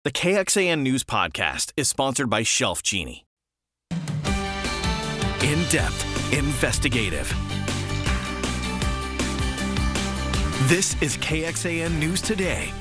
The KXAN News Podcast is sponsored by Shelf Genie. In-depth, investigative. This is KXAN News Today.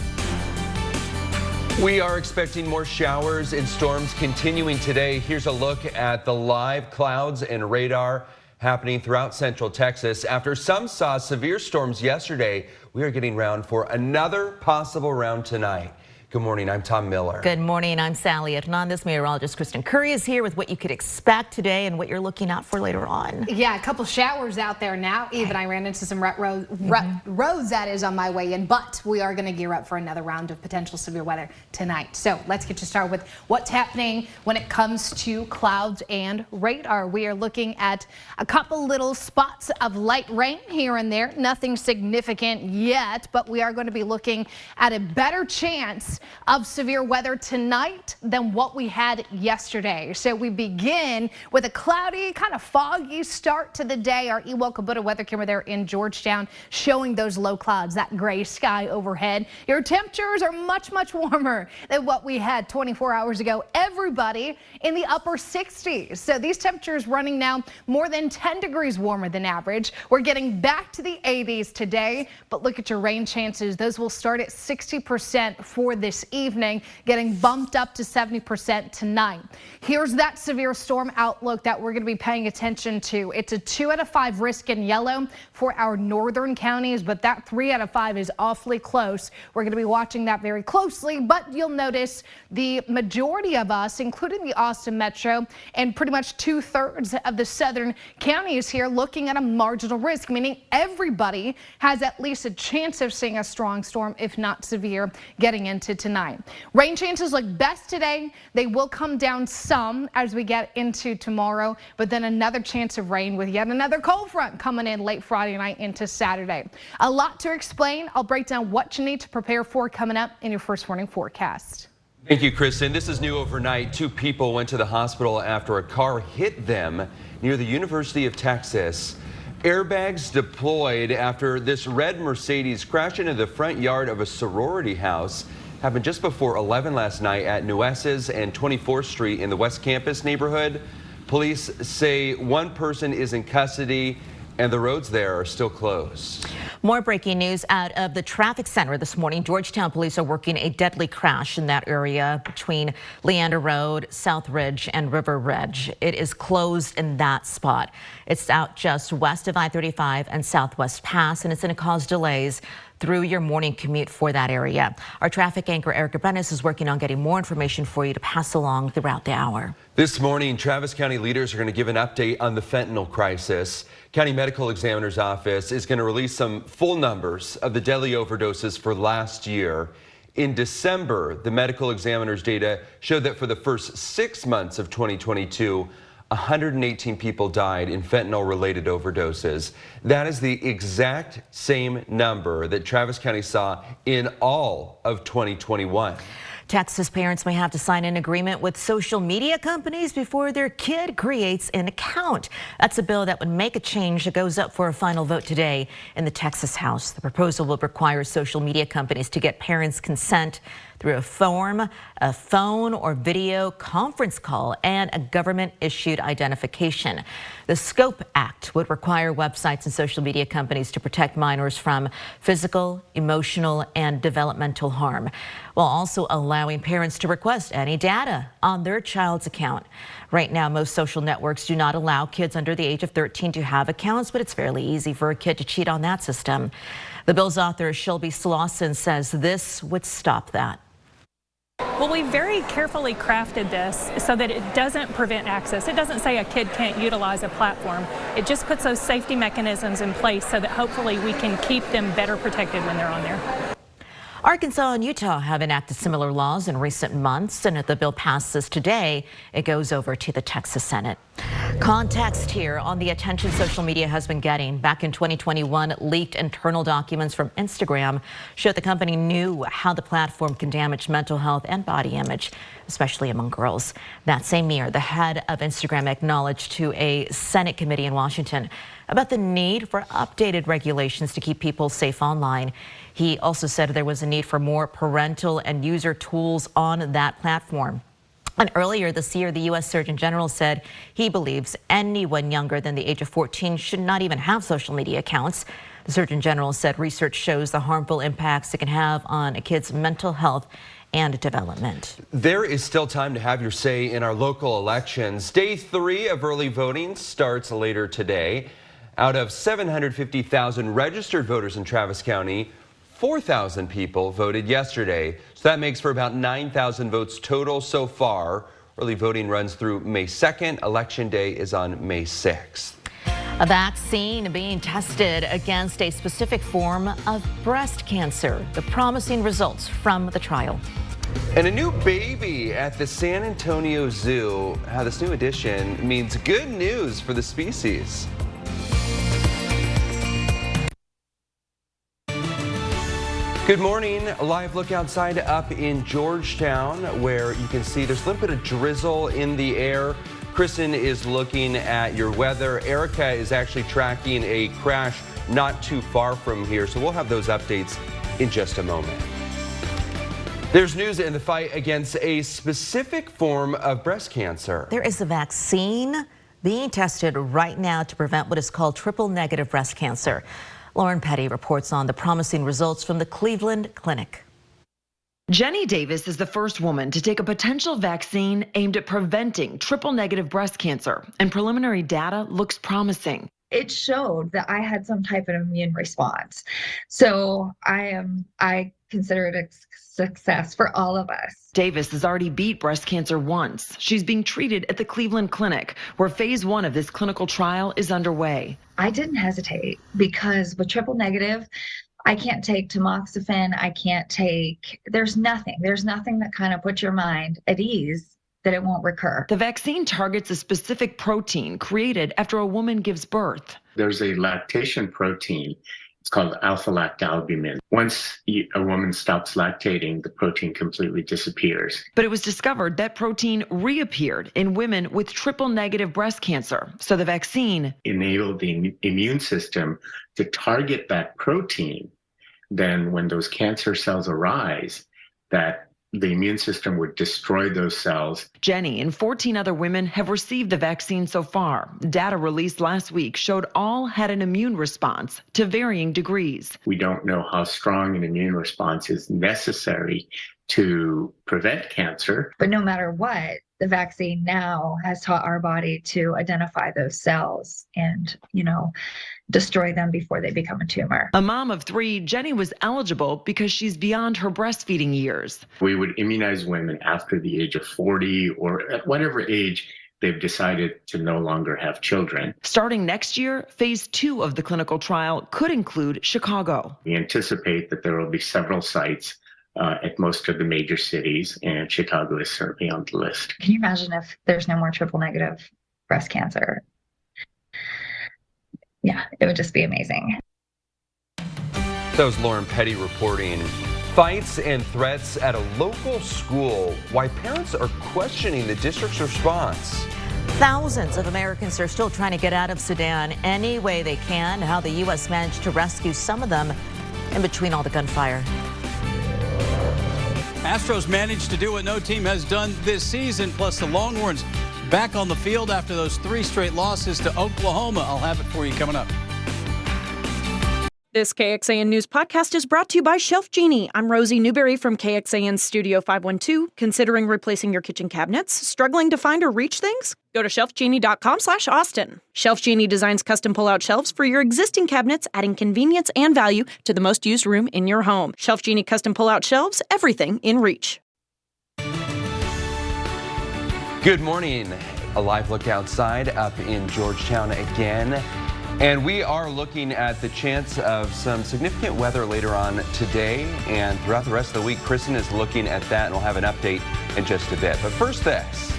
We are expecting more showers and storms continuing today. Here's a look at the live clouds and radar happening throughout Central Texas. After some saw severe storms yesterday, we are getting round for another possible round tonight. Good morning, I'm Tom Miller. Good morning, I'm Sally Etnan. This meteorologist Kristen Curry is here with what you could expect today and what you're looking out for later on. Yeah, a couple showers out there now. Even I ran into some roads that is on my way in, but we are going to gear up for another round of potential severe weather tonight. So let's get you started with what's happening when it comes to clouds and radar. We are looking at a couple little spots of light rain here and there. Nothing significant yet, but we are going to be looking at a better chance of severe weather tonight than what we had yesterday. So we begin with a cloudy, kind of foggy start to the day. Our Ewell Kubota weather camera there in Georgetown showing those low clouds, that gray sky overhead. Your temperatures are much warmer than what we had 24 hours ago. Everybody in the upper 60s. So these temperatures running now more than 10 degrees warmer than average. We're getting back to the 80s today, but look at your rain chances. Those will start at 60% for this evening, getting bumped up to 70% tonight. Here's that severe storm outlook that we're going to be paying attention to. It's a 2 out of 5 risk in yellow for our northern counties, but that 3 out of 5 is awfully close. We're going to be watching that very closely, but you'll notice the majority of us, including the Austin Metro and pretty much 2/3 of the southern counties here, looking at a marginal risk, meaning everybody has at least a chance of seeing a strong storm, if not severe, getting into tonight. Rain chances look best today. They will come down some as we get into tomorrow, but then another chance of rain with yet another cold front coming in late Friday night into Saturday. A lot to explain. I'll break down what you need to prepare for coming up in your first warning forecast. Thank you, Kristen. This is new overnight. 2 people went to the hospital after a car hit them near the University of Texas. Airbags deployed after this red Mercedes crashed into the front yard of a sorority house. Happened just before 11 last night at Nueces and 24th Street in the West Campus neighborhood. Police say one person is in custody and the roads there are still closed. More breaking news out of the traffic center this morning. Georgetown police are working a deadly crash in that area between Leander Road, South Ridge, and River Ridge. It is closed in that spot. It's out just west of I-35 and Southwest Pass, and it's going to cause delays through your morning commute for that area. Our traffic anchor Erica Brennis is working on getting more information for you to pass along throughout the hour. This morning, Travis County leaders are going to give an update on the fentanyl crisis. County Medical Examiner's Office is going to release some full numbers of the deadly overdoses for last year. In December, the medical examiner's data showed that for the first 6 months of 2022, 118 people died in fentanyl-related overdoses. That is the exact same number that Travis County saw in all of 2021. Texas parents may have to sign an agreement with social media companies before their kid creates an account. That's a bill that would make a change that goes up for a final vote today in the Texas House. The proposal will require social media companies to get parents' consent through a form, a phone or video conference call, and a government-issued identification. The SCOPE Act would require websites and social media companies to protect minors from physical, emotional, and developmental harm, while also allowing parents to request any data on their child's account. Right now, most social networks do not allow kids under the age of 13 to have accounts, but it's fairly easy for a kid to cheat on that system. The bill's author, Shelby Slauson, says this would stop that. Well, we very carefully crafted this so that it doesn't prevent access. It doesn't say a kid can't utilize a platform. It just puts those safety mechanisms in place so that hopefully we can keep them better protected when they're on there. Arkansas and Utah have enacted similar laws in recent months, and if the bill passes today, it goes over to the Texas Senate. Context here on the attention social media has been getting. Back in 2021, leaked internal documents from Instagram showed the company knew how the platform can damage mental health and body image, especially among girls. That same year, the head of Instagram acknowledged to a Senate committee in Washington about the need for updated regulations to keep people safe online. He also said there was a need for more parental and user tools on that platform. And earlier this year, the U.S. Surgeon General said he believes anyone younger than the age of 14 should not even have social media accounts. The Surgeon General said research shows the harmful impacts it can have on a kid's mental health and development. There is still time to have your say in our local elections. Day 3 of early voting starts later today. Out of 750,000 registered voters in Travis County, 4,000 people voted yesterday. So that makes for about 9,000 votes total so far. Early voting runs through May 2nd. Election day is on May 6th. A vaccine being tested against a specific form of breast cancer. The promising results from the trial. And a new baby at the San Antonio Zoo. How this new addition means good news for the species. Good morning. A live look outside up in Georgetown, where you can see there's a little bit of drizzle in the air. Kristen is looking at your weather. Erica is actually tracking a crash not too far from here, so we'll have those updates in just a moment. There's news in the fight against a specific form of breast cancer. There is a vaccine being tested right now to prevent what is called triple-negative breast cancer. Lauren Petty reports on the promising results from the Cleveland Clinic. Jenny Davis is the first woman to take a potential vaccine aimed at preventing triple-negative breast cancer, and preliminary data looks promising. It showed that I had some type of immune response. So I consider it a success for all of us. Davis has already beat breast cancer once. She's being treated at the Cleveland Clinic, where phase 1 of this clinical trial is underway. I didn't hesitate because with triple negative, I can't take tamoxifen. There's nothing that kind of puts your mind at ease that it won't recur. The vaccine targets a specific protein created after a woman gives birth. There's a lactation protein. It's called alpha-lactalbumin. Once a woman stops lactating, the protein completely disappears. But it was discovered that protein reappeared in women with triple-negative breast cancer. So the vaccine enabled the immune system to target that protein. Then when those cancer cells arise, that the immune system would destroy those cells. Jenny and 14 other women have received the vaccine so far. Data released last week showed all had an immune response to varying degrees. We don't know how strong an immune response is necessary to prevent cancer. But no matter what, the vaccine now has taught our body to identify those cells and, destroy them before they become a tumor. A mom of 3, Jenny was eligible because she's beyond her breastfeeding years. We would immunize women after the age of 40 or at whatever age they've decided to no longer have children. Starting next year, phase 2 of the clinical trial could include Chicago. We anticipate that there will be several sites at most of the major cities, and Chicago is certainly on the list. Can you imagine if there's no more triple negative breast cancer? Yeah, it would just be amazing. That was Lauren Petty reporting. Fights and threats at a local school. Why parents are questioning the district's response. Thousands of Americans are still trying to get out of Sudan any way they can. How the U.S. managed to rescue some of them in between all the gunfire. Astros managed to do what no team has done this season, plus the Longhorns back on the field after those 3 straight losses to Oklahoma. I'll have it for you coming up. This KXAN News podcast is brought to you by Shelf Genie. I'm Rosie Newberry from KXAN Studio 512. Considering replacing your kitchen cabinets? Struggling to find or reach things? Go to shelfgenie.com/Austin. Shelf Genie designs custom pull-out shelves for your existing cabinets, adding convenience and value to the most used room in your home. Shelf Genie custom pull-out shelves, everything in reach. Good morning. A live look outside up in Georgetown again. And we are looking at the chance of some significant weather later on today and throughout the rest of the week. Kristen is looking at that, and we'll have an update in just a bit. But first, this.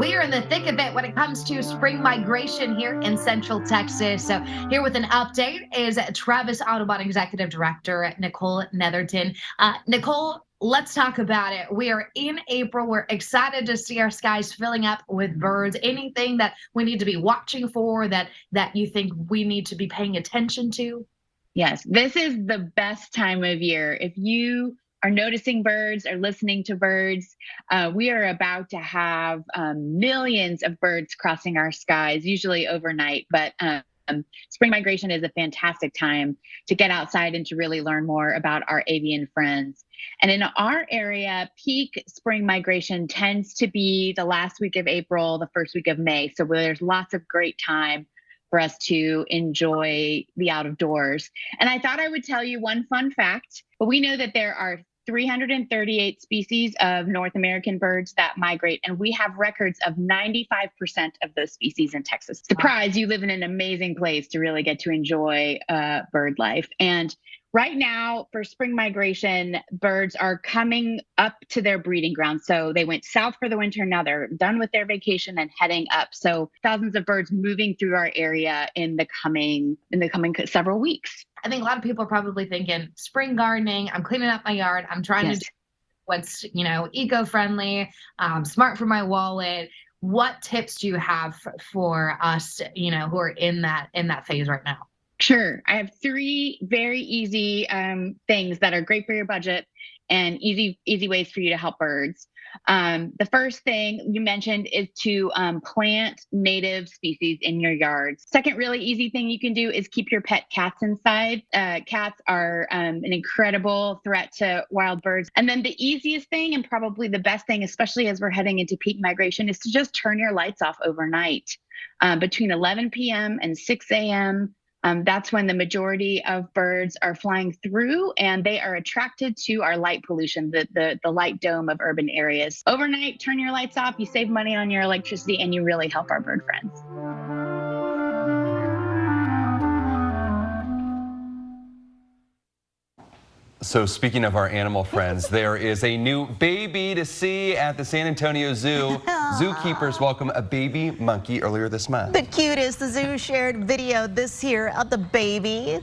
We are in the thick of it when it comes to spring migration here in Central Texas. So here with an update is Travis Audubon Executive Director Nicole Netherton. Nicole, let's talk about it. We are in April. We're excited to see our skies filling up with birds. Anything that we need to be watching for that you think we need to be paying attention to? Yes, this is the best time of year. If you are noticing birds or listening to birds, we are about to have millions of birds crossing our skies, usually overnight. But spring migration is a fantastic time to get outside and to really learn more about our avian friends. And in our area, peak spring migration tends to be the last week of April, the first week of May. So there's lots of great time for us to enjoy the out of doors. And I thought I would tell you one fun fact, but we know that there are 338 species of North American birds that migrate, and we have records of 95% of those species in Texas. Surprise, you live in an amazing place to really get to enjoy bird life. And right now, for spring migration, birds are coming up to their breeding ground. So they went south for the winter. Now they're done with their vacation and heading up. So thousands of birds moving through our area in the coming several weeks. I think a lot of people are probably thinking spring gardening. I'm cleaning up my yard. I'm trying to do what's, eco-friendly, smart for my wallet. What tips do you have for us, who are in that phase right now? Sure. I have 3 very easy things that are great for your budget and easy ways for you to help birds. The first thing you mentioned is to plant native species in your yards. Second really easy thing you can do is keep your pet cats inside. Cats are an incredible threat to wild birds. And then the easiest thing and probably the best thing, especially as we're heading into peak migration, is to just turn your lights off overnight. Between 11 p.m. and 6 a.m., that's when the majority of birds are flying through, and they are attracted to our light pollution, the light dome of urban areas. Overnight, turn your lights off, you save money on your electricity, and you really help our bird friends. So speaking of our animal friends, there is a new baby to see at the San Antonio Zoo. Zookeepers welcome a baby monkey earlier this month. The cutest. The zoo shared video this year of the baby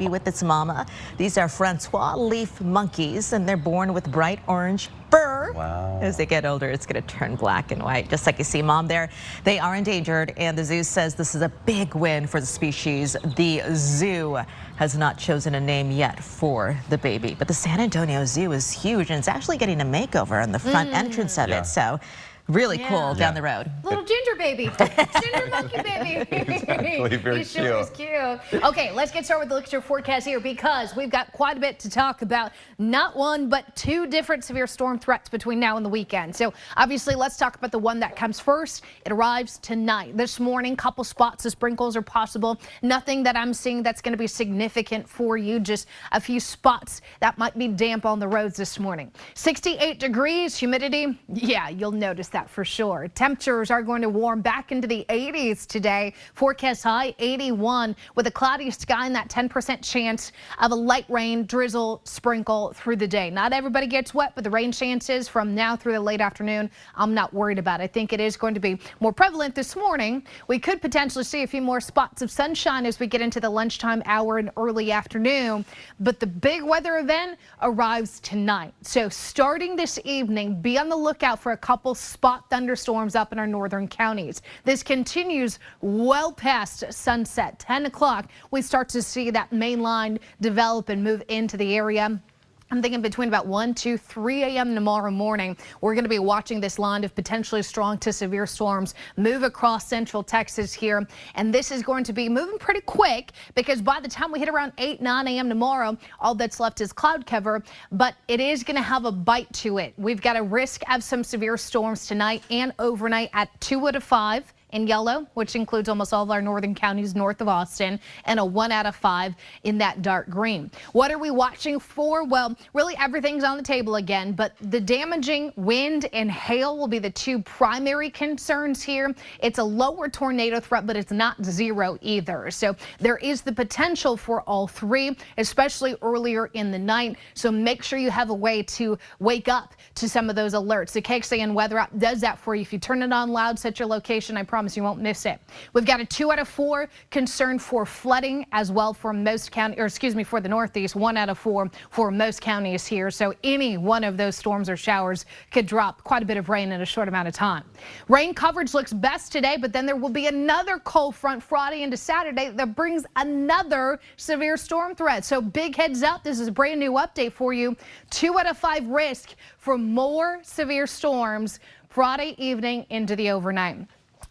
with its mama. These are Francois leaf monkeys, and they're born with bright orange fur. Wow. As they get older, it's going to turn black and white, just like you see mom there. They are endangered, and the zoo says this is a big win for the species. The zoo has not chosen a name yet for the baby, but the San Antonio Zoo is huge, and it's actually getting a makeover in the front entrance of it. So really cool down the road. Little ginger baby, ginger monkey baby. Exactly, very cute. Sure is cute. Okay, let's get started with the look at your forecast here, because we've got quite a bit to talk about. Not one, but 2 different severe storm threats between now and the weekend. So obviously, let's talk about the one that comes first. It arrives tonight. This morning, couple spots of sprinkles are possible. Nothing that I'm seeing that's going to be significant for you. Just a few spots that might be damp on the roads this morning. 68 degrees, humidity. Yeah, you'll notice that for sure. Temperatures are going to warm back into the 80s today. Forecast high 81 with a cloudy sky and that 10% chance of a light rain, drizzle, sprinkle through the day. Not everybody gets wet, but the rain chances from now through the late afternoon, I'm not worried about. I think it is going to be more prevalent this morning. We could potentially see a few more spots of sunshine as we get into the lunchtime hour and early afternoon, but the big weather event arrives tonight. So starting this evening, be on the lookout for a couple spot thunderstorms up in our northern counties. This continues well past sunset. 10 o'clock, we start to see that main line develop and move into the area. I'm thinking between about 1, 2, 3 a.m. tomorrow morning, we're going to be watching this line of potentially strong to severe storms move across central Texas here. And this is going to be moving pretty quick, because by the time we hit around 8, 9 a.m. tomorrow, all that's left is cloud cover. But it is going to have a bite to it. We've got a risk of some severe storms tonight and overnight at 2 out of 5. in yellow, which includes almost all of our northern counties north of Austin, and a 1 out of 5 in that dark green. What are we watching for? Well, really everything's on the table again, but the damaging wind and hail will be the two primary concerns here. It's a lower tornado threat, but it's not zero either. So there is the potential for all three, especially earlier in the night. So make sure you have a way to wake up to some of those alerts. The KXAN weather app does that for you. If you turn it on loud, set your location, I promise you won't miss it. We've got a 2 out of 4 concern for flooding as well for most counties, or excuse me, for the Northeast, 1 out of 4 for most counties here. So any one of those storms or showers could drop quite a bit of rain in a short amount of time. Rain coverage looks best today, but then there will be another cold front Friday into Saturday that brings another severe storm threat. So big heads up. This is a brand new update for you. 2 out of 5 risk for more severe storms Friday evening into the overnight.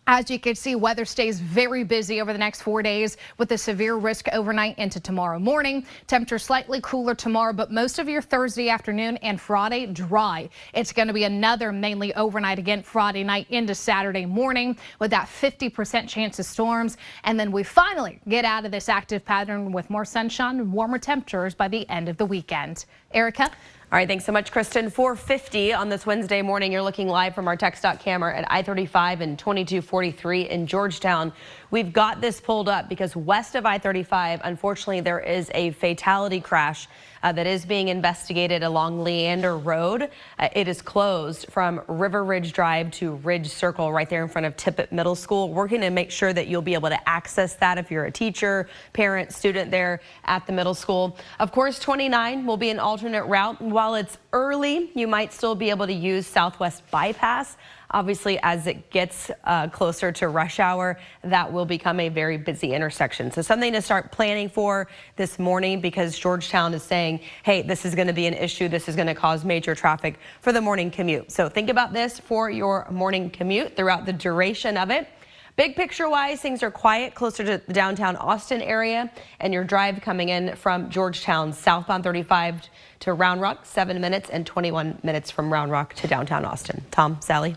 As you can see, weather stays very busy over the next 4 days with a severe risk overnight into tomorrow morning. Temperature slightly cooler tomorrow, but most of your Thursday afternoon and Friday dry. It's going to be another mainly overnight again Friday night into Saturday morning with that 50% chance of storms. And then we finally get out of this active pattern with more sunshine and warmer temperatures by the end of the weekend. Erica? All right, thanks so much, Kristen. 4:50 on this Wednesday morning. You're looking live from our TxDOT camera at I-35 and 2243 in Georgetown. We've got this pulled up because west of I-35, unfortunately, there is a fatality crash that is being investigated along Leander Road. It is closed from River Ridge Drive to Ridge Circle right there in front of Tippett Middle School. We're going to make sure that you'll be able to access that if you're a teacher, parent, student there at the middle school. Of course, 29 will be an alternate route. While it's early, you might still be able to use Southwest Bypass. Obviously, as it gets closer to rush hour, that will become a very busy intersection. So something to start planning for this morning because Georgetown is saying, hey, this is going to be an issue. This is going to cause major traffic for the morning commute. So think about this for your morning commute throughout the duration of it. Big picture wise, things are quiet closer to the downtown Austin area, and your drive coming in from Georgetown southbound 35 to Round Rock, 7 minutes and 21 minutes from Round Rock to downtown Austin. Tom, Sally.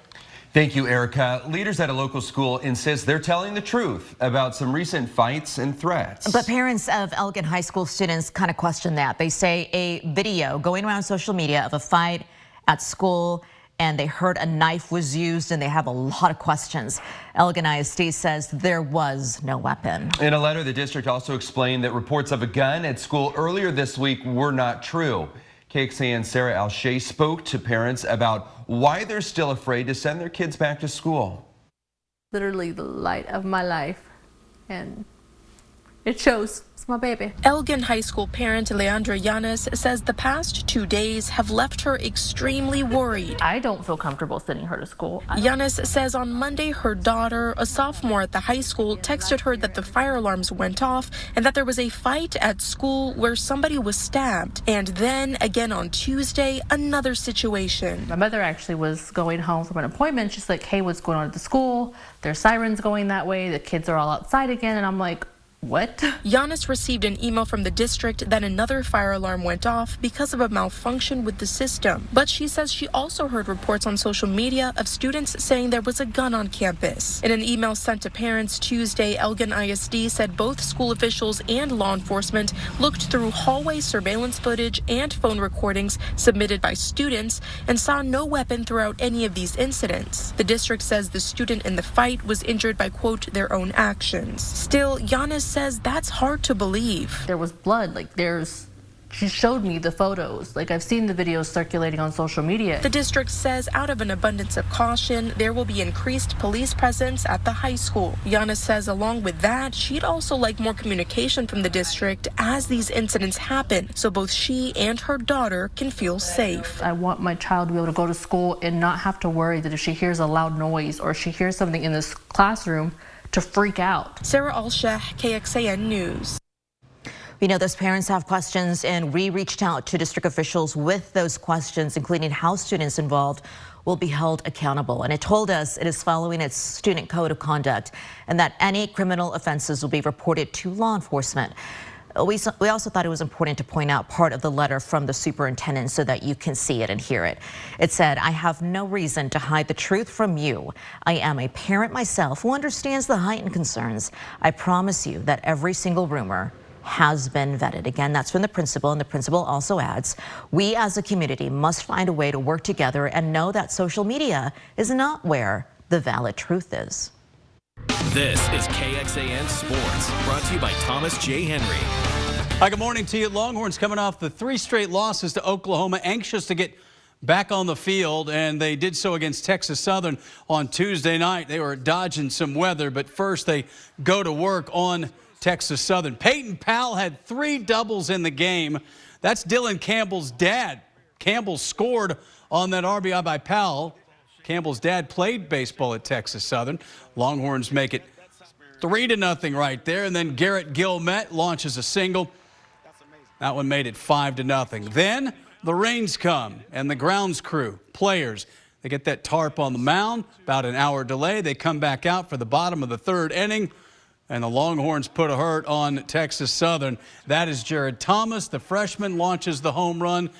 Thank you, Erica. Leaders at a local school insist they're telling the truth about some recent fights and threats. But parents of Elgin High School students kind of question that. They say a video going around social media of a fight at school, and they heard a knife was used, and they have a lot of questions. Elgin ISD says there was no weapon. In a letter, the district also explained that reports of a gun at school earlier this week were not true. KXAN Sarah Alshay spoke to parents about why they're still afraid to send their kids back to school. Literally the light of my life, and it shows. It's my baby. Elgin High School parent Leandra Yanis says the past 2 days have left her extremely worried. I don't feel comfortable sending her to school. Yanis says on Monday her daughter, a sophomore at the high school, texted her that the fire alarms went off and that there was a fight at school where somebody was stabbed. And then again on Tuesday, another situation. My mother actually was going home from an appointment. She's like, hey, what's going on at the school? There's sirens going that way. The kids are all outside again. And I'm like, what? Yanis received an email from the district that another fire alarm went off because of a malfunction with the system. But she says she also heard reports on social media of students saying there was a gun on campus. In an email sent to parents Tuesday, Elgin ISD said both school officials and law enforcement looked through hallway surveillance footage and phone recordings submitted by students and saw no weapon throughout any of these incidents. The district says the student in the fight was injured by, quote, their own actions. Still, Yanis says that's hard to believe. There was blood, she showed me the photos. I've seen the videos circulating on social media. The district says out of an abundance of caution, there will be increased police presence at the high school. Yanis says along with that, she'd also like more communication from the district as these incidents happen, so both she and her daughter can feel safe. I want my child to be able to go to school and not have to worry that if she hears a loud noise or she hears something in this classroom, to freak out. Sarah Alshah, KXAN News. We know those parents have questions, and we reached out to district officials with those questions, including how students involved will be held accountable. And it told us it is following its student code of conduct and that any criminal offenses will be reported to law enforcement. We also thought it was important to point out part of the letter from the superintendent so that you can see it and hear it. It said, "I have no reason to hide the truth from you. I am a parent myself who understands the heightened concerns. I promise you that every single rumor has been vetted." Again, that's from the principal, and the principal also adds, "We as a community must find a way to work together and know that social media is not where the valid truth is." This is KXAN Sports, brought to you by Thomas J. Henry. Hi, good morning to you. Longhorns coming off the 3 straight losses to Oklahoma, anxious to get back on the field, and they did so against Texas Southern on Tuesday night. They were dodging some weather, but first they go to work on Texas Southern. Peyton Powell had 3 doubles in the game. That's Dylan Campbell's dad. Campbell scored on that RBI by Powell. Campbell's dad played baseball at Texas Southern. Longhorns make it 3-0 right there, and then Garrett Gilmet launches a single. That one made it 5-0. Then the rains come, and the grounds crew, players, they get that tarp on the mound. About an hour delay, they come back out for the bottom of the 3rd inning, and the Longhorns put a hurt on Texas Southern. That is Jared Thomas, the freshman, launches the home run.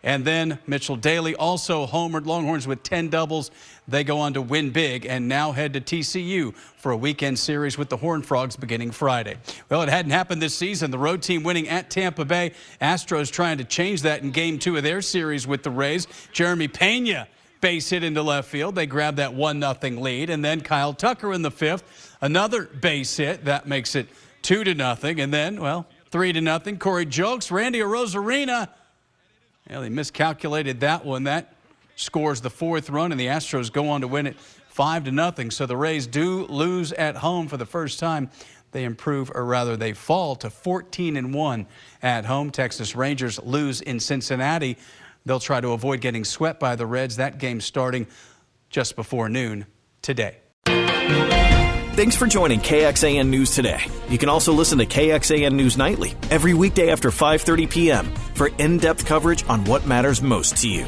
And then Mitchell Daly also homered. Longhorns with 10 doubles. They go on to win big and now head to TCU for a weekend series with the Horned Frogs beginning Friday. Well, it hadn't happened this season. The road team winning at Tampa Bay. Astros trying to change that in Game 2 of their series with the Rays. Jeremy Pena base hit into left field. They grab that 1-0 lead. And then Kyle Tucker in the 5th. Another base hit. That makes it 2-0. And then, well, 3-0. Corey Jokes, Randy Arozarena. Yeah, they miscalculated that one. That scores the 4th run, and the Astros go on to win it 5-0. So the Rays do lose at home for the first time. They improve, or rather they fall to 14-1 at home. Texas Rangers lose in Cincinnati. They'll try to avoid getting swept by the Reds. That game starting just before noon today. Thanks for joining KXAN News Today. You can also listen to KXAN News Nightly every weekday after 5:30 p.m. for in-depth coverage on what matters most to you.